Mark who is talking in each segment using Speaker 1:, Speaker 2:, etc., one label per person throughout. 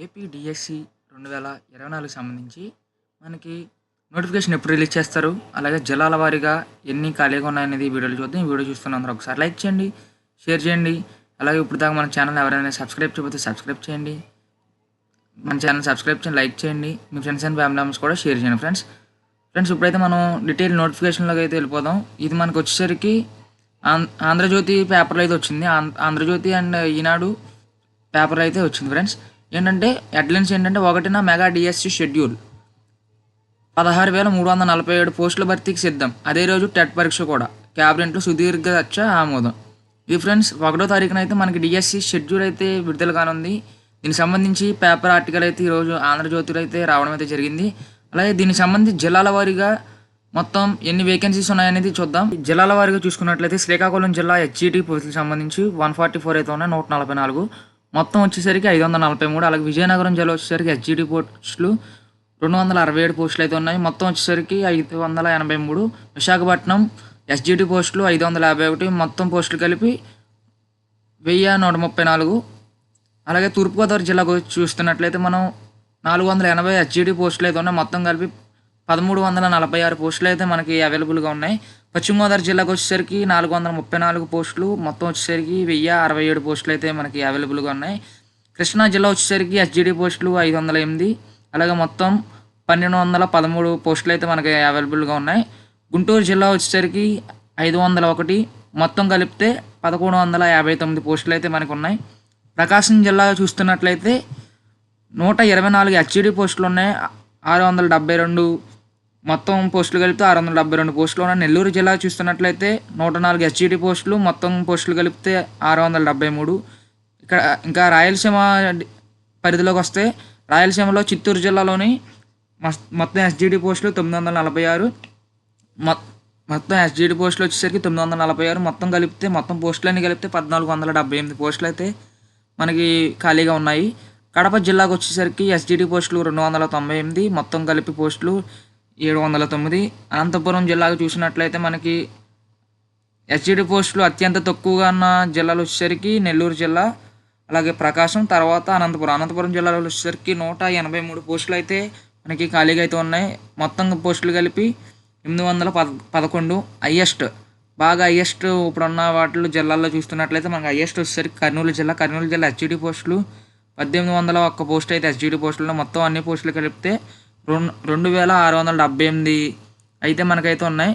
Speaker 1: AP DSC 2024 సంబంధించి మనకి notification ఎప్పుడు రిలీజ్ చేస్తారు, అలాగే జిల్లాల వారీగా ఎన్ని ఖాళీగా ఉన్నాయనేది ఈ వీడియోలో చూద్దాం. ఈ వీడియో చూస్తున్న అందరూ ఒకసారి లైక్ చేయండి, షేర్ చేయండి. అలాగే ఇప్పుడు దాకా మన ఛానల్ ఎవరైనా సబ్స్క్రైబ్ చేయకపోతే సబ్స్క్రైబ్ చేయండి. మన ఛానల్ సబ్స్క్రైబ్ చేయండి, లైక్ చేయండి, మీ ఫ్రెండ్స్ అండ్ ఫ్యామిలీ మెంబర్స్ కూడా షేర్ చేయండి. ఫ్రెండ్స్ ఇప్పుడైతే మనం డీటెయిల్ నోటిఫికేషన్లోకి అయితే వెళ్ళిపోదాం. ఇది మనకు వచ్చేసరికి ఆంధ్రజ్యోతి పేపర్లో అయితే వచ్చింది. ఆంధ్రజ్యోతి అండ్ ఈనాడు పేపర్లో అయితే వచ్చింది. ఫ్రెండ్స్ ఏంటంటే హెడ్లైన్స్ ఏంటంటే, 1న మెగా డిఎస్సి షెడ్యూల్ 16,347 పోస్టుల భర్తీకి సిద్ధం. అదే రోజు టెట్ పరీక్ష కూడా. క్యాబినెట్లో సుదీర్ఘ చర్చ ఆమోదం. ఇది ఫ్రెండ్స్ 1వ తారీఖున అయితే మనకి డిఎస్సి షెడ్యూల్ అయితే విడుదల కానుంది. దీనికి సంబంధించి పేపర్ ఆర్టికల్ అయితే ఈరోజు ఆంధ్రజ్యోతిలో అయితే రావడం అయితే జరిగింది. అలాగే దీనికి సంబంధించి జిల్లాల వారీగా మొత్తం ఎన్ని వేకెన్సీస్ ఉన్నాయనేది చూద్దాం. జిల్లాల వారీగా చూసుకున్నట్లయితే శ్రీకాకుళం జిల్లా హెచ్జిటి పోస్టులకు సంబంధించి 144 అయితే ఉన్నాయి, 144 మొత్తం వచ్చేసరికి 543. అలాగే విజయనగరం జిల్లా వచ్చేసరికి హెచ్జిటి పోస్టులు 267 పోస్టులు అయితే ఉన్నాయి, మొత్తం వచ్చేసరికి 583. విశాఖపట్నం ఎస్జిటి పోస్టులు 551, మొత్తం పోస్టులు కలిపి 1134. అలాగే తూర్పుగోదావరి జిల్లాకు చూస్తున్నట్లయితే మనం 480 హెచ్జిటి పోస్టులు అయితే ఉన్నాయి, మొత్తం కలిపి 1346 పోస్టులు అయితే మనకి అవైలబుల్గా ఉన్నాయి. పశ్చిమ గోదావరి జిల్లాకు వచ్చేసరికి 434 పోస్టులు, మొత్తం వచ్చేసరికి 1067 పోస్టులు అయితే మనకి అవైలబుల్గా ఉన్నాయి. కృష్ణా జిల్లా వచ్చేసరికి హెచ్జిటి పోస్టులు 508, అలాగే మొత్తం 1213 పోస్టులు అయితే మనకి అవైలబుల్గా ఉన్నాయి. గుంటూరు జిల్లా వచ్చేసరికి 501, మొత్తం కలిపితే 1159 పోస్టులు అయితే మనకు ఉన్నాయి. ప్రకాశం జిల్లా చూస్తున్నట్లయితే 124 హెచ్జిటి పోస్టులు ఉన్నాయి, 672, మొత్తం పోస్టులు కలిపితే 672 పోస్టులు ఉన్నాయి. నెల్లూరు జిల్లా చూస్తున్నట్లయితే 104 హెచ్జిటి పోస్టులు, మొత్తం పోస్టులు కలిపితే 673. ఇక్కడ ఇంకా రాయలసీమ పరిధిలోకి వస్తే రాయలసీమలో చిత్తూరు జిల్లాలోని మొత్తం హెచ్జిటి పోస్టులు 946, మొత్తం హెచ్జిటి పోస్టులు వచ్చేసరికి 946, మొత్తం కలిపితే మొత్తం పోస్టులన్నీ కలిపితే 1478 పోస్టులు అయితే మనకి ఖాళీగా ఉన్నాయి. కడప జిల్లాకు వచ్చేసరికి ఎస్జిటి పోస్టులు 298, మొత్తం కలిపి పోస్టులు 709. అనంతపురం జిల్లాకు చూసినట్లయితే మనకి ఎస్జిటి పోస్టులు అత్యంత తక్కువగా ఉన్న జిల్లాలు వచ్చేసరికి నెల్లూరు జిల్లా, అలాగే ప్రకాశం, తర్వాత అనంతపురం జిల్లాలో వచ్చేసరికి 183 పోస్టులు అయితే మనకి ఖాళీగా అయితే ఉన్నాయి, మొత్తం పోస్టులు కలిపి 811. హైయెస్ట్ ఇప్పుడున్న వాటిలో జిల్లాల్లో చూస్తున్నట్లయితే మనకి హైయెస్ట్ వచ్చేసరికి కర్నూలు జిల్లా హెచ్జిటి పోస్టులు 1801 పోస్ట్ అయితే హెచ్జిటి పోస్టుల్లో, మొత్తం అన్ని పోస్టులు కలిపితే 2678 అయితే మనకైతే ఉన్నాయి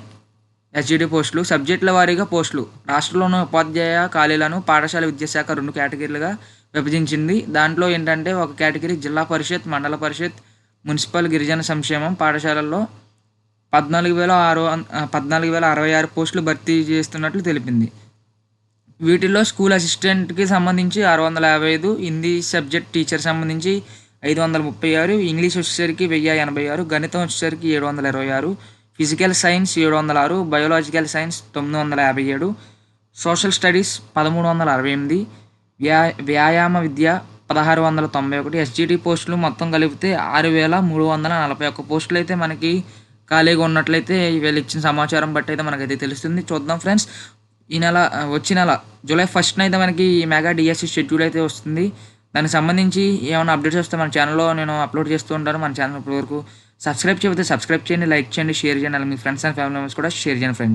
Speaker 1: హెచ్జిటి పోస్టులు. సబ్జెక్టుల వారీగా పోస్టులు రాష్ట్రంలోని ఉపాధ్యాయ ఖాళీలను పాఠశాల విద్యాశాఖ 2 కేటగిరీలుగా విభజించింది. దాంట్లో ఏంటంటే ఒక కేటగిరీ జిల్లా పరిషత్, మండల పరిషత్, మున్సిపల్ గిరిజన సంక్షేమం పాఠశాలల్లో 14,066 పోస్టులు భర్తీ చేస్తున్నట్లు తెలిపింది. వీటిల్లో స్కూల్ అసిస్టెంట్కి సంబంధించి 655, హిందీ సబ్జెక్ట్ టీచర్ సంబంధించి 536, ఇంగ్లీష్ వచ్చేసరికి 1086, గణితం వచ్చేసరికి 726, physical science 706, biological science 957, social studies 1368, వ్యాయామ విద్య 1691. హెచ్జిటి పోస్టులు మొత్తం కలిపితే 6,341 పోస్టులు అయితే మనకి ఖాళీగా ఉన్నట్లయితే వీళ్ళు ఇచ్చిన సమాచారం బట్టి అయితే మనకైతే తెలుస్తుంది. చూద్దాం ఫ్రెండ్స్, వచ్చే నెల జూలై 1న అయితే మనకి ఈ మెగా డిఎస్సి షెడ్యూల్ అయితే వస్తుంది. దానికి సంబంధించి ఏమైనా అప్డేట్స్ వస్తే మన ఛానల్లో నేను అప్లోడ్ చేస్తూ ఉంటాను. మన ఛానల్ ఇప్పటివరకు సబ్స్క్రైబ్ చేయకపోతే సబ్స్క్రైబ్ చేయండి, లైక్ చేయండి, షేర్ చేయండి, అలాగే మీ ఫ్రెండ్స్ అండ్ ఫ్యామిలీ మెంబర్స్ కూడా షేర్ చేయండి ఫ్రెండ్స్.